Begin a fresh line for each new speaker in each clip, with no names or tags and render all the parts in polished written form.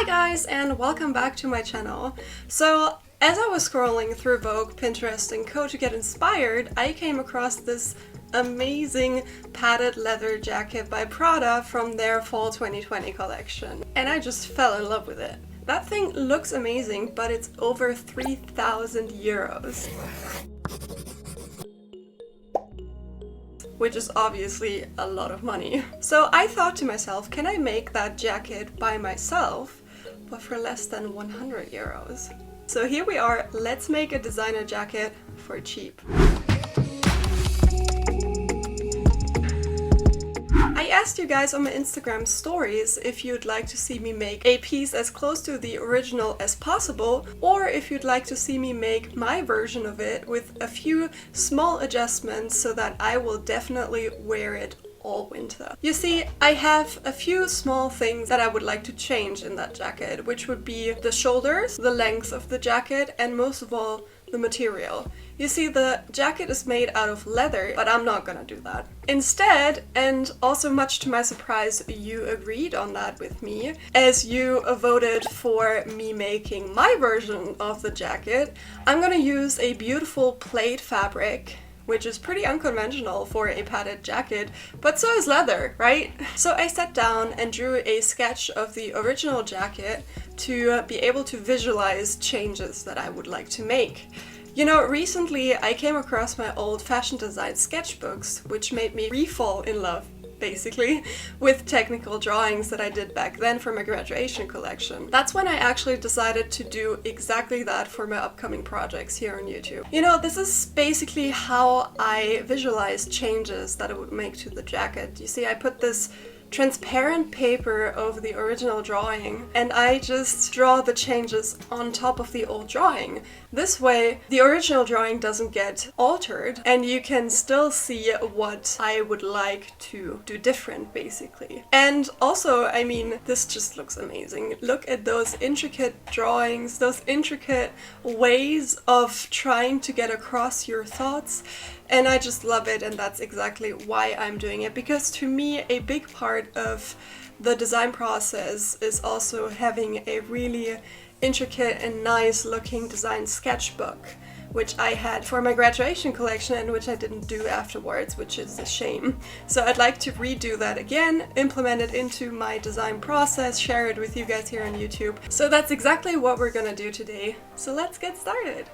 Hi guys, and welcome back to my channel. So as I was scrolling through Vogue, Pinterest, and Co to get inspired, I came across this amazing padded leather jacket by Prada from their fall 2020 collection. And I just fell in love with it. That thing looks amazing, but it's over 3,000 euros. Which is obviously a lot of money. So I thought to myself, can I make that jacket by myself, but for less than 100 euros? So here we are, let's make a designer jacket for cheap. I asked you guys on my Instagram stories if you'd like to see me make a piece as close to the original as possible, or if you'd like to see me make my version of it with a few small adjustments so that I will definitely wear it all winter. You see, I have a few small things that I would like to change in that jacket, which would be the shoulders, the length of the jacket, and most of all, the material. You see, the jacket is made out of leather, but I'm not gonna do that. Instead, and also much to my surprise, you agreed on that with me, as you voted for me making my version of the jacket, I'm gonna use a beautiful plaid fabric, which is pretty unconventional for a padded jacket, but so is leather, right? So I sat down and drew a sketch of the original jacket to be able to visualize changes that I would like to make. You know, recently I came across my old fashion design sketchbooks, which made me re-fall in love, basically, with technical drawings that I did back then for my graduation collection. That's when I actually decided to do exactly that for my upcoming projects here on YouTube. You know, this is basically how I visualized changes that I would make to the jacket. You see, I put this transparent paper over the original drawing and I just draw the changes on top of the old drawing. This way the original drawing doesn't get altered and you can still see what I would like to do different, basically. And also, I mean, this just looks amazing. Look at those intricate drawings, those intricate ways of trying to get across your thoughts. And I just love it, and that's exactly why I'm doing it, because to me a big part of the design process is also having a really intricate and nice looking design sketchbook, which I had for my graduation collection and which I didn't do afterwards, which is a shame. So I'd like to redo that again, implement it into my design process, share it with you guys here on YouTube. So that's exactly what we're gonna do today. So let's get started.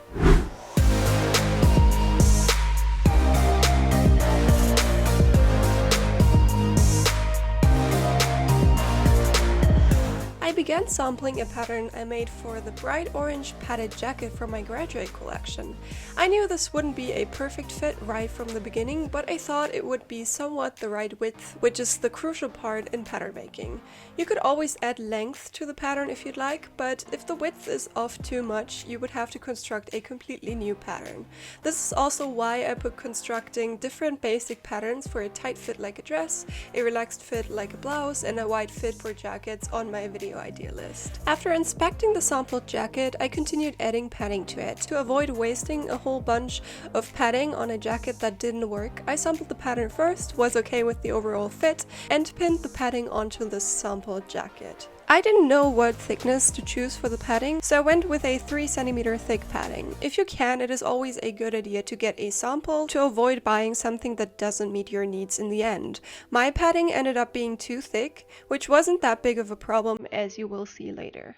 I began sampling a pattern I made for the bright orange padded jacket from my graduate collection. I knew this wouldn't be a perfect fit right from the beginning, but I thought it would be somewhat the right width, which is the crucial part in pattern making. You could always add length to the pattern if you'd like, but if the width is off too much, you would have to construct a completely new pattern. This is also why I put constructing different basic patterns for a tight fit like a dress, a relaxed fit like a blouse, and a wide fit for jackets on my video idea list. After inspecting the sampled jacket, I continued adding padding to it. To avoid wasting a whole bunch of padding on a jacket that didn't work, I sampled the pattern first, was okay with the overall fit, and pinned the padding onto the sampled jacket. I didn't know what thickness to choose for the padding, so I went with a 3 cm thick padding. If you can, it is always a good idea to get a sample to avoid buying something that doesn't meet your needs in the end. My padding ended up being too thick, which wasn't that big of a problem, as you will see later.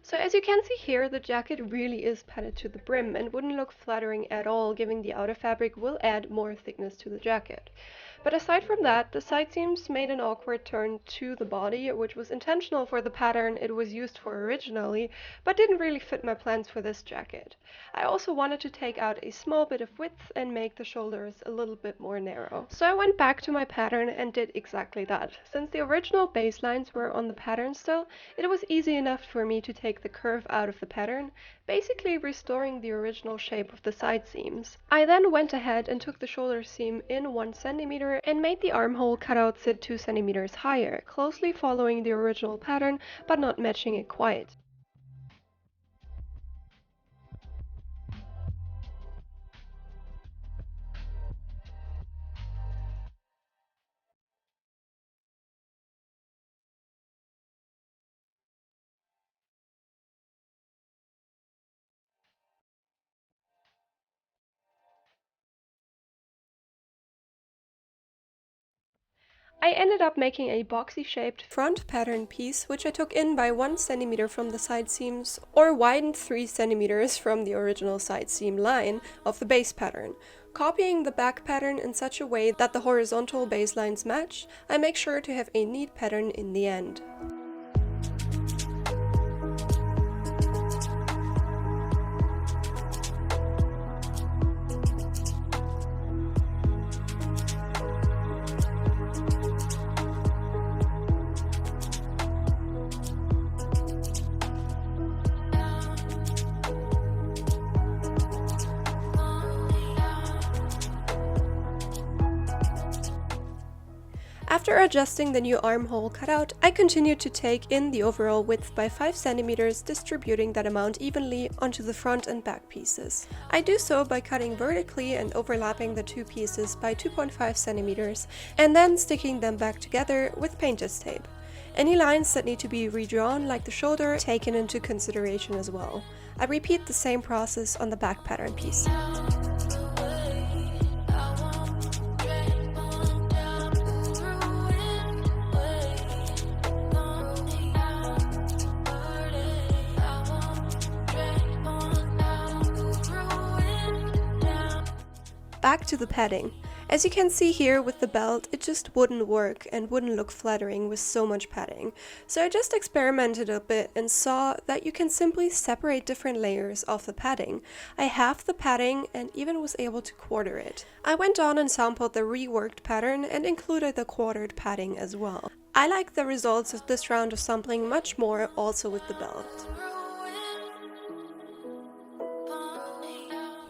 So as you can see here, the jacket really is padded to the brim and wouldn't look flattering at all, given the outer fabric will add more thickness to the jacket. But aside from that, the side seams made an awkward turn to the body, which was intentional for the pattern it was used for originally, but didn't really fit my plans for this jacket. I also wanted to take out a small bit of width and make the shoulders a little bit more narrow. So I went back to my pattern and did exactly that. Since the original baselines were on the pattern still, it was easy enough for me to take the curve out of the pattern, basically restoring the original shape of the side seams. I then went ahead and took the shoulder seam in 1 centimeter and made the armhole cutout sit 2 centimeters higher, closely following the original pattern but not matching it quite. I ended up making a boxy-shaped front pattern piece, which I took in by 1 centimeter from the side seams, or widened 3 centimeters from the original side seam line of the base pattern. Copying the back pattern in such a way that the horizontal baselines match, I make sure to have a neat pattern in the end. After adjusting the new armhole cutout, I continued to take in the overall width by 5 centimeters, distributing that amount evenly onto the front and back pieces. I do so by cutting vertically and overlapping the two pieces by 2.5 centimeters, and then sticking them back together with painter's tape. Any lines that need to be redrawn, like the shoulder, taken into consideration as well. I repeat the same process on the back pattern piece. Back to the padding. As you can see here with the belt, it just wouldn't work and wouldn't look flattering with so much padding. So I just experimented a bit and saw that you can simply separate different layers of the padding. I halved the padding and even was able to quarter it. I went on and sampled the reworked pattern and included the quartered padding as well. I like the results of this round of sampling much more also with the belt.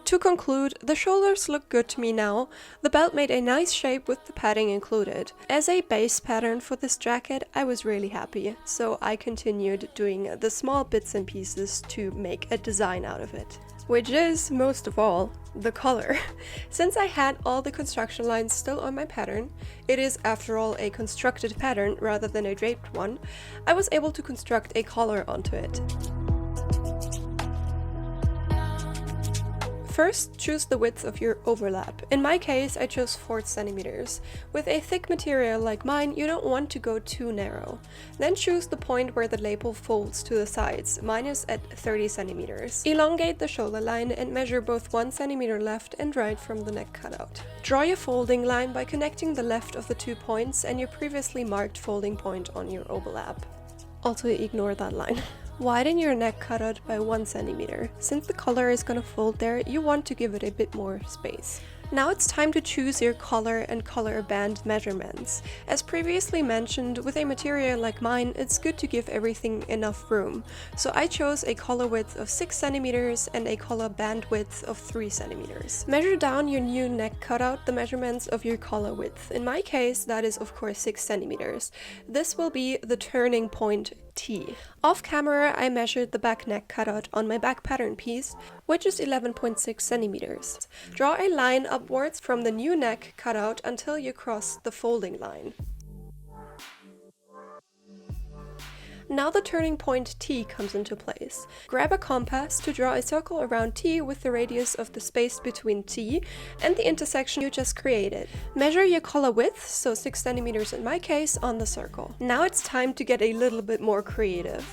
To conclude, the shoulders look good to me now. The belt made a nice shape with the padding included. As a base pattern for this jacket, I was really happy, so I continued doing the small bits and pieces to make a design out of it. Which is, most of all, the color. Since I had all the construction lines still on my pattern, it is after all a constructed pattern rather than a draped one, I was able to construct a collar onto it. First, choose the width of your overlap. In my case, I chose 4 centimeters. With a thick material like mine, you don't want to go too narrow. Then choose the point where the label folds to the sides. Mine is at 30 centimeters. Elongate the shoulder line and measure both 1 centimeter left and right from the neck cutout. Draw your folding line by connecting the left of the 2 points and your previously marked folding point on your overlap. Also ignore that line. Widen your neck cutout by 1 centimeter. Since the collar is gonna fold there, you want to give it a bit more space. Now it's time to choose your collar and collar band measurements. As previously mentioned, with a material like mine, it's good to give everything enough room. So I chose a collar width of 6 centimeters and a collar band width of 3 centimeters. Measure down your new neck cutout the measurements of your collar width. In my case, that is of course 6 centimeters. This will be the turning point T. Off camera, I measured the back neck cutout on my back pattern piece, which is 11.6 centimeters. Draw a line upwards from the new neck cutout until you cross the folding line. Now the turning point T comes into place. Grab a compass to draw a circle around T with the radius of the space between T and the intersection you just created. Measure your collar width, so 6 centimeters in my case, on the circle. Now it's time to get a little bit more creative.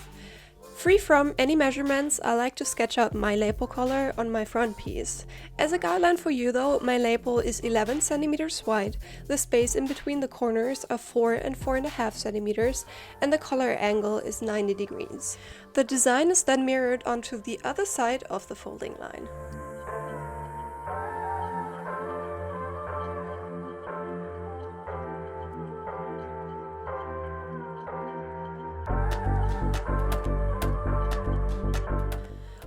Free from any measurements, I like to sketch out my label color on my front piece. As a guideline for you though, my label is 11 centimeters wide, the space in between the corners are 4 and 4.5 centimeters, and the color angle is 90 degrees. The design is then mirrored onto the other side of the folding line.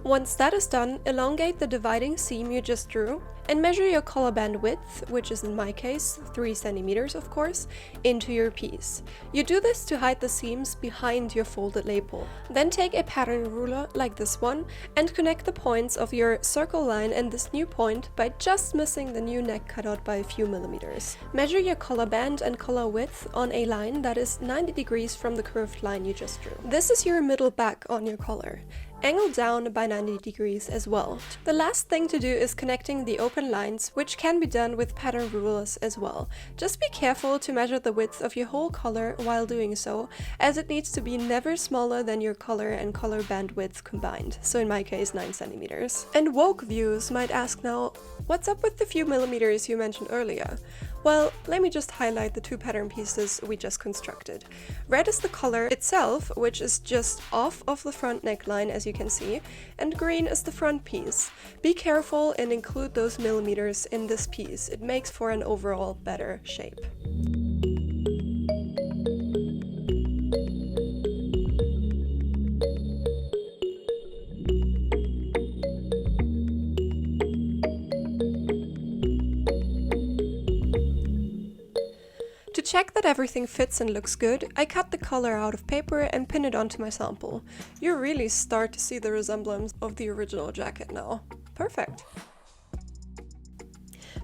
Once that is done, elongate the dividing seam you just drew and measure your collar band width, which is in my case 3 centimeters of course, into your piece. You do this to hide the seams behind your folded label. Then take a pattern ruler like this one and connect the points of your circle line and this new point by just missing the new neck cutout by a few millimeters. Measure your collar band and collar width on a line that is 90 degrees from the curved line you just drew. This is your middle back on your collar. Angle down by 90 degrees as well. The last thing to do is connecting the open lines, which can be done with pattern rulers as well. Just be careful to measure the width of your whole collar while doing so, as it needs to be never smaller than your collar and collar band width combined, so in my case 9 centimeters. And woke viewers might ask now, what's up with the few millimeters you mentioned earlier? Well, let me just highlight the two pattern pieces we just constructed. Red is the color itself, which is just off of the front neckline as you can see, and green is the front piece. Be careful and include those millimeters in this piece, it makes for an overall better shape. To check that everything fits and looks good, I cut the color out of paper and pin it onto my sample. You really start to see the resemblance of the original jacket now. Perfect!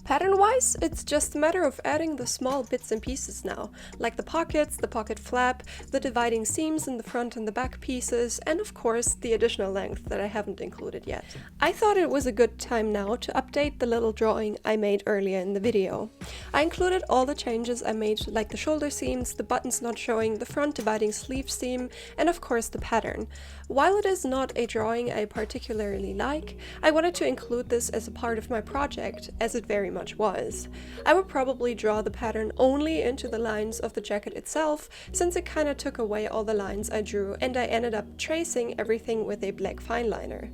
Pattern-wise, it's just a matter of adding the small bits and pieces now, like the pockets, the pocket flap, the dividing seams in the front and the back pieces, and of course the additional length that I haven't included yet. I thought it was a good time now to update the little drawing I made earlier in the video. I included all the changes I made, like the shoulder seams, the buttons not showing, the front dividing sleeve seam, and of course the pattern. While it is not a drawing I particularly like, I wanted to include this as a part of my project, as it very much was. I would probably draw the pattern only into the lines of the jacket itself, since it kinda took away all the lines I drew, and I ended up tracing everything with a black fine liner.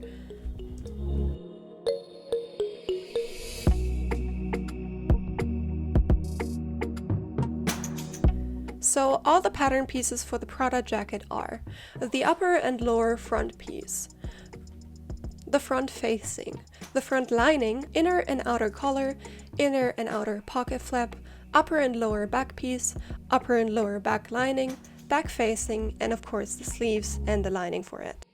So all the pattern pieces for the Prada jacket are the upper and lower front piece, the front facing, the front lining, inner and outer collar, inner and outer pocket flap, upper and lower back piece, upper and lower back lining, back facing, and of course the sleeves and the lining for it.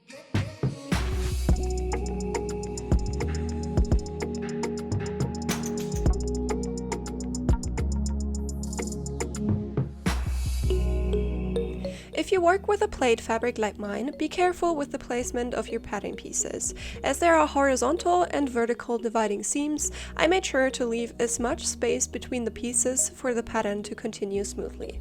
If you work with a plaid fabric like mine, be careful with the placement of your pattern pieces. As there are horizontal and vertical dividing seams, I made sure to leave as much space between the pieces for the pattern to continue smoothly.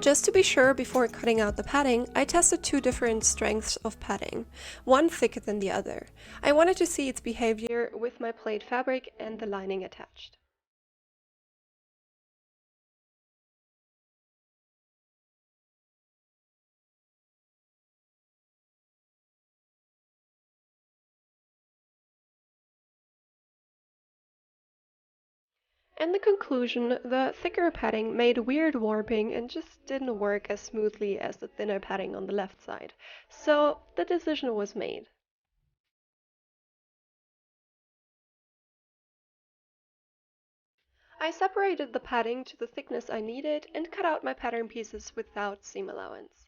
Just to be sure before cutting out the padding, I tested two different strengths of padding, one thicker than the other. I wanted to see its behavior with my plaid fabric and the lining attached. And the conclusion, the thicker padding made weird warping and just didn't work as smoothly as the thinner padding on the left side. So the decision was made. I separated the padding to the thickness I needed and cut out my pattern pieces without seam allowance.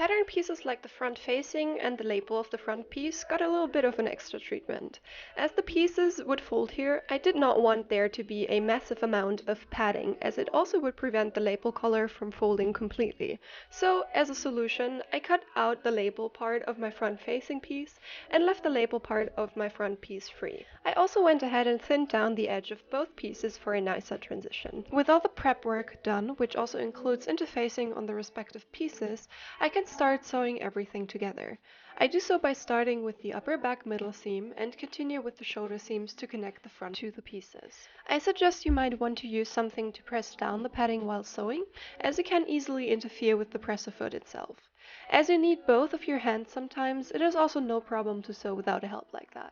Pattern pieces like the front facing and the label of the front piece got a little bit of an extra treatment. As the pieces would fold here, I did not want there to be a massive amount of padding, as it also would prevent the label color from folding completely. So, as a solution, I cut out the label part of my front facing piece and left the label part of my front piece free. I also went ahead and thinned down the edge of both pieces for a nicer transition. With all the prep work done, which also includes interfacing on the respective pieces, I can start sewing everything together. I do so by starting with the upper back middle seam and continue with the shoulder seams to connect the front to the pieces. I suggest you might want to use something to press down the padding while sewing, as it can easily interfere with the presser foot itself. As you need both of your hands sometimes, it is also no problem to sew without a help like that.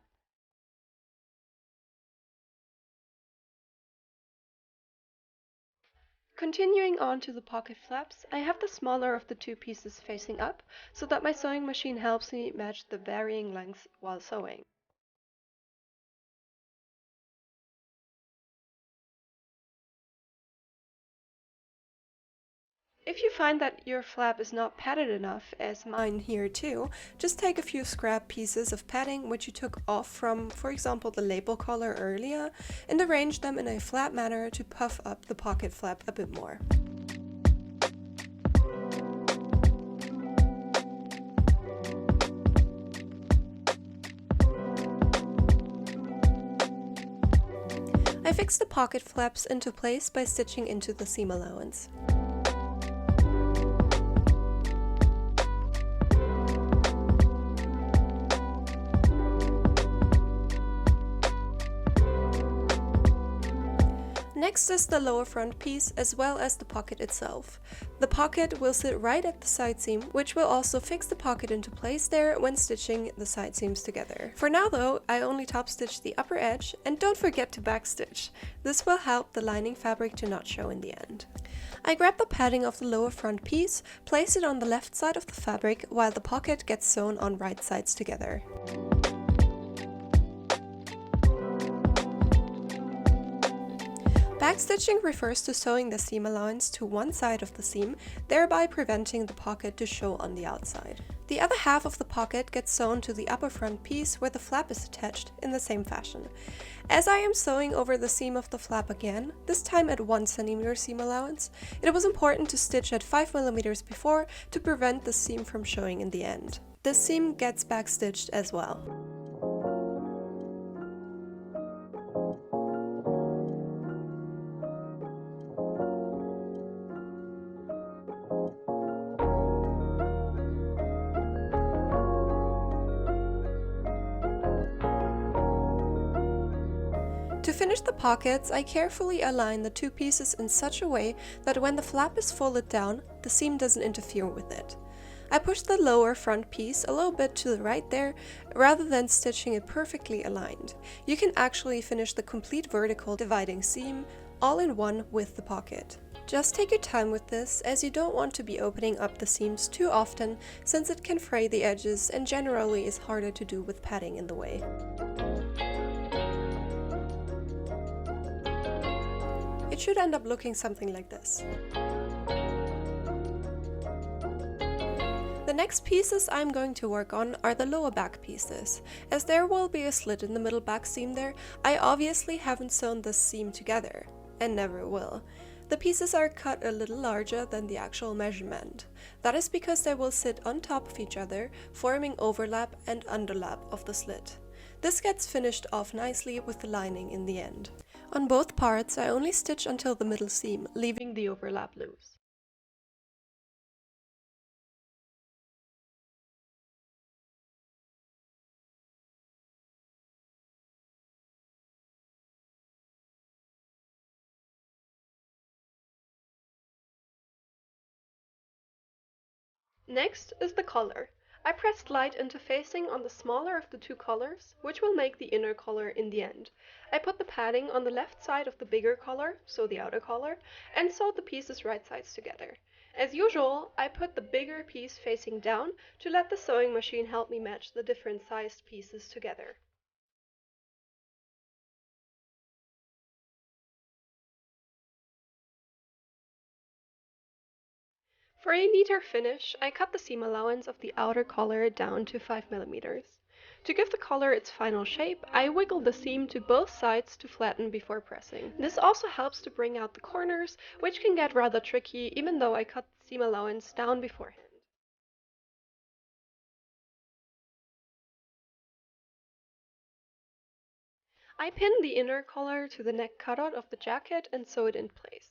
Continuing on to the pocket flaps, I have the smaller of the two pieces facing up, so that my sewing machine helps me match the varying lengths while sewing. If you find that your flap is not padded enough, as mine here too, just take a few scrap pieces of padding which you took off from, for example, the label collar earlier, and arrange them in a flat manner to puff up the pocket flap a bit more. I fixed the pocket flaps into place by stitching into the seam allowance. Next is the lower front piece as well as the pocket itself. The pocket will sit right at the side seam, which will also fix the pocket into place there when stitching the side seams together. For now though, I only top stitch the upper edge, and don't forget to back stitch. This will help the lining fabric to not show in the end. I grab the padding of the lower front piece, place it on the left side of the fabric while the pocket gets sewn on right sides together. Backstitching refers to sewing the seam allowance to one side of the seam, thereby preventing the pocket to show on the outside. The other half of the pocket gets sewn to the upper front piece where the flap is attached in the same fashion. As I am sewing over the seam of the flap again, this time at 1 cm seam allowance, it was important to stitch at 5 mm before to prevent the seam from showing in the end. This seam gets backstitched as well. To finish the pockets, I carefully align the two pieces in such a way that when the flap is folded down, the seam doesn't interfere with it. I push the lower front piece a little bit to the right there, rather than stitching it perfectly aligned. You can actually finish the complete vertical dividing seam all in one with the pocket. Just take your time with this, as you don't want to be opening up the seams too often, since it can fray the edges and generally is harder to do with padding in the way. It should end up looking something like this. The next pieces I'm going to work on are the lower back pieces. As there will be a slit in the middle back seam there, I obviously haven't sewn this seam together, and never will. The pieces are cut a little larger than the actual measurement. That is because they will sit on top of each other, forming overlap and underlap of the slit. This gets finished off nicely with the lining in the end. On both parts, I only stitch until the middle seam, leaving the overlap loose. Next is the collar. I pressed light interfacing on the smaller of the two collars, which will make the inner collar in the end. I put the padding on the left side of the bigger collar, so the outer collar, and sewed the pieces right sides together. As usual, I put the bigger piece facing down to let the sewing machine help me match the different sized pieces together. For a neater finish, I cut the seam allowance of the outer collar down to 5 millimeters. To give the collar its final shape, I wiggle the seam to both sides to flatten before pressing. This also helps to bring out the corners, which can get rather tricky even though I cut the seam allowance down beforehand. I pin the inner collar to the neck cutout of the jacket and sew it in place.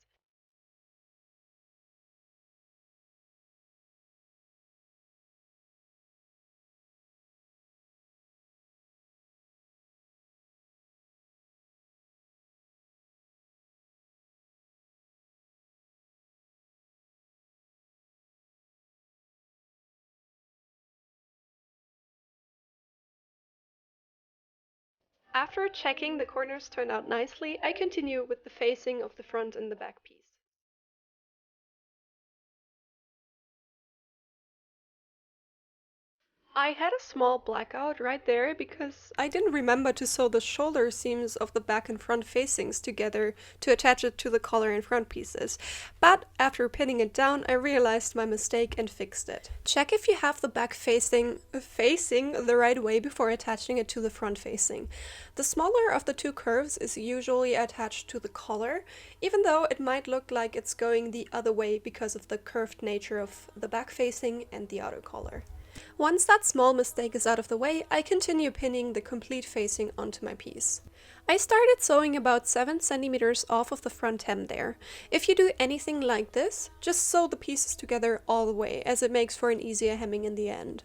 After checking the corners turned out nicely, I continue with the facing of the front and the back piece. I had a small blackout right there because I didn't remember to sew the shoulder seams of the back and front facings together to attach it to the collar and front pieces. But after pinning it down, I realized my mistake and fixed it. Check if you have the back facing the right way before attaching it to the front facing. The smaller of the two curves is usually attached to the collar, even though it might look like it's going the other way because of the curved nature of the back facing and the outer collar. Once that small mistake is out of the way, I continue pinning the complete facing onto my piece. I started sewing about 7 centimeters off of the front hem there. If you do anything like this, just sew the pieces together all the way, as it makes for an easier hemming in the end.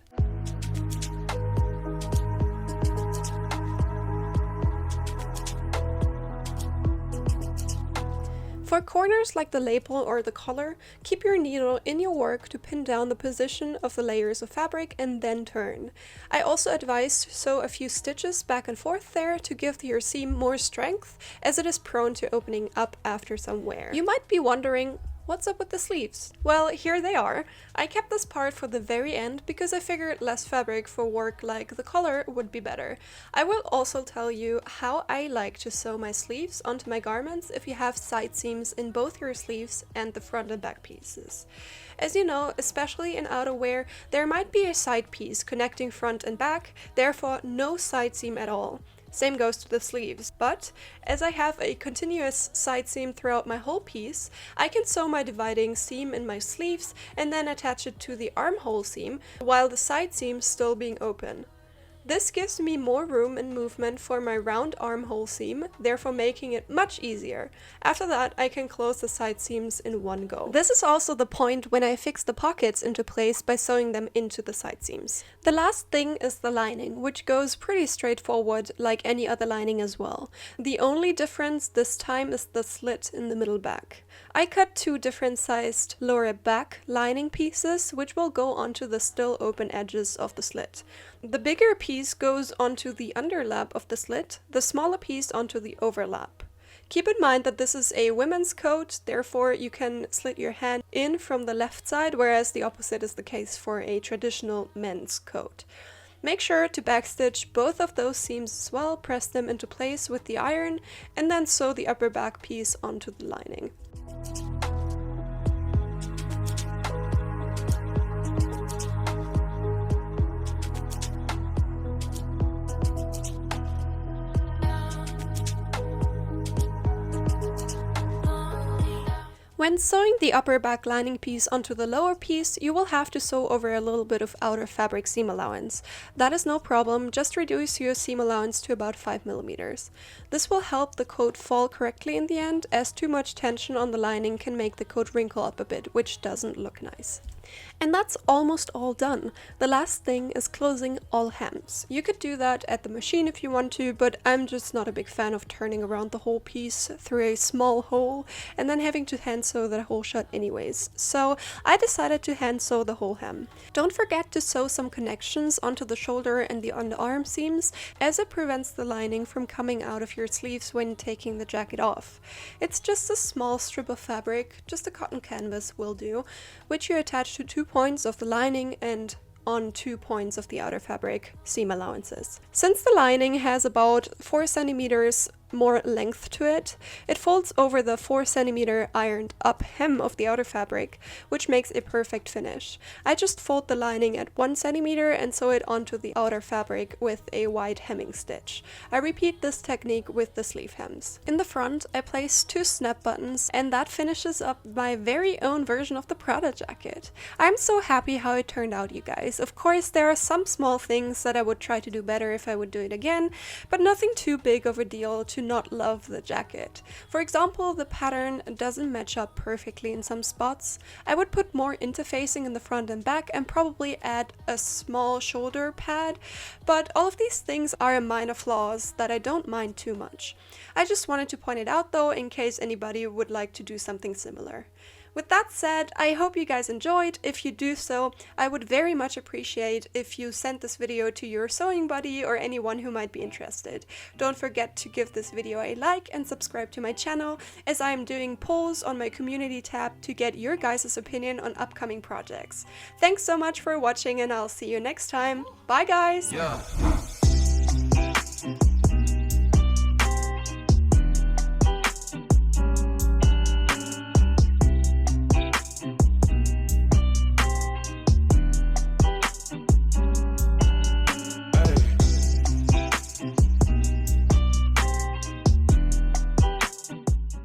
For corners like the lapel or the collar, keep your needle in your work to pin down the position of the layers of fabric and then turn. I also advise to sew a few stitches back and forth there to give your seam more strength, as it is prone to opening up after some wear. You might be wondering, what's up with the sleeves? Well, here they are. I kept this part for the very end because I figured less fabric for work like the collar would be better. I will also tell you how I like to sew my sleeves onto my garments if you have side seams in both your sleeves and the front and back pieces. As you know, especially in outerwear, there might be a side piece connecting front and back, therefore no side seam at all. Same goes to the sleeves, but as I have a continuous side seam throughout my whole piece, I can sew my dividing seam in my sleeves and then attach it to the armhole seam while the side seam still being open. This gives me more room and movement for my round armhole seam, therefore making it much easier. After that, I can close the side seams in one go. This is also the point when I fix the pockets into place by sewing them into the side seams. The last thing is the lining, which goes pretty straightforward like any other lining as well. The only difference this time is the slit in the middle back. I cut 2 different sized lower back lining pieces, which will go onto the still open edges of the slit. The bigger piece goes onto the underlap of the slit, the smaller piece onto the overlap. Keep in mind that this is a women's coat, therefore you can slit your hand in from the left side, whereas the opposite is the case for a traditional men's coat. Make sure to backstitch both of those seams as well, press them into place with the iron, and then sew the upper back piece onto the lining. When sewing the upper back lining piece onto the lower piece, you will have to sew over a little bit of outer fabric seam allowance. That is no problem, just reduce your seam allowance to about 5 millimeters. This will help the coat fall correctly in the end, as too much tension on the lining can make the coat wrinkle up a bit, which doesn't look nice. And that's almost all done. The last thing is closing all hems. You could do that at the machine if you want to, but I'm just not a big fan of turning around the whole piece through a small hole and then having to hand sew that hole shut anyways. So I decided to hand sew the whole hem. Don't forget to sew some connections onto the shoulder and the underarm seams, as it prevents the lining from coming out of your sleeves when taking the jacket off. It's just a small strip of fabric, just a cotton canvas will do, which you attach to 2 points of the lining and on 2 points of the outer fabric seam allowances. Since the lining has about 4 centimeters more length to it. It folds over the 4 cm ironed up hem of the outer fabric, which makes a perfect finish. I just fold the lining at 1 cm and sew it onto the outer fabric with a wide hemming stitch. I repeat this technique with the sleeve hems. In the front, I place 2 snap buttons, and that finishes up my very own version of the Prada jacket. I'm so happy how it turned out, you guys. Of course, there are some small things that I would try to do better if I would do it again, but nothing too big of a deal to not love the jacket. For example, the pattern doesn't match up perfectly in some spots. I would put more interfacing in the front and back and probably add a small shoulder pad, but all of these things are minor flaws that I don't mind too much. I just wanted to point it out though, in case anybody would like to do something similar. With that said, I hope you guys enjoyed. If you do so, I would very much appreciate if you sent this video to your sewing buddy or anyone who might be interested. Don't forget to give this video a like and subscribe to my channel, as I am doing polls on my community tab to get your guys' opinion on upcoming projects. Thanks so much for watching, and I'll see you next time. Bye guys!
Yeah.